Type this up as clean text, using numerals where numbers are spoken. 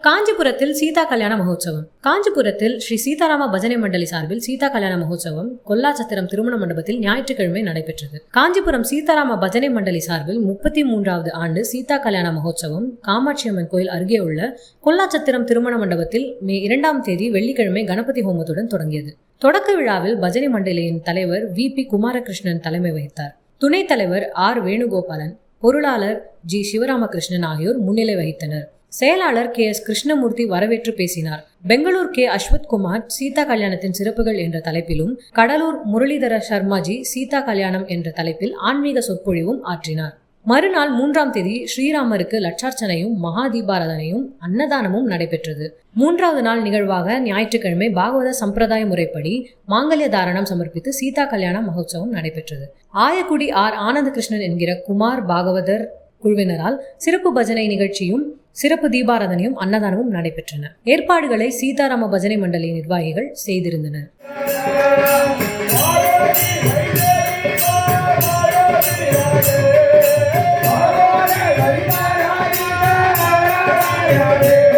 காஞ்சிபுரத்தில் சீதா கல்யாண மகோத்சவம். காஞ்சிபுரத்தில் ஸ்ரீ சீதாராம பஜனை மண்டலி சார்பில் சீதா கல்யாண மகோத்சவம் கொல்லாச்சத்திரம் திருமண மண்டபத்தில் ஞாயிற்றுக்கிழமை நடைபெற்றது. காஞ்சிபுரம் சீதாராம பஜனை மண்டலி சார்பில் 33வது ஆண்டு சீதா கல்யாண மகோத்சவம் காமாட்சி அம்மன் கோயில் அருகே உள்ள கொல்லாச்சத்திரம் திருமண மண்டபத்தில் மே 2ஆம் தேதி வெள்ளிக்கிழமை கணபதி ஹோமத்துடன் தொடங்கியது. தொடக்க விழாவில் பஜனை மண்டலியின் தலைவர் VP குமாரகிருஷ்ணன் தலைமை வகித்தார். துணைத் தலைவர் R வேணுகோபாலன், பொருளாளர் G சிவராமகிருஷ்ணன் ஆகியோர் முன்னிலை வகித்தனர். செயலாளர் KS கிருஷ்ணமூர்த்தி வரவேற்று பேசினார். பெங்களூர் K அஸ்வத்குமார் சீதா கல்யாணத்தின் சிறப்புகள் என்ற தலைப்பிலும், கடலூர் முரளிதர சர்மாஜி சீதா கல்யாணம் என்ற தலைப்பில் ஆன்மீக சொற்பொழிவும் ஆற்றினார். மறுநாள் 3ஆம் தேதி ஸ்ரீராமருக்கு லட்சார்ச்சனையும் மகா தீபாராதனையும் அன்னதானமும் நடைபெற்றது. 3வது நாள் நிகழ்வாக ஞாயிற்றுக்கிழமை பாகவத சம்பிரதாய முறைப்படி மாங்கல்ய தாரணம் சமர்ப்பித்து சீதா கல்யாண மகோத்சவம் நடைபெற்றது. ஆயக்குடி R ஆனந்தகிருஷ்ணன் என்கிற குமார் பாகவதர் குழுவினரால் சிறப்பு பஜனை நிகழ்ச்சியும் சிறப்பு தீபாராதனையும் அன்னதானமும் நடைபெற்றன. ஏற்பாடுகளை சீதாராம பஜனை மண்டலி நிர்வாகிகள் செய்திருந்தனர். Yeah.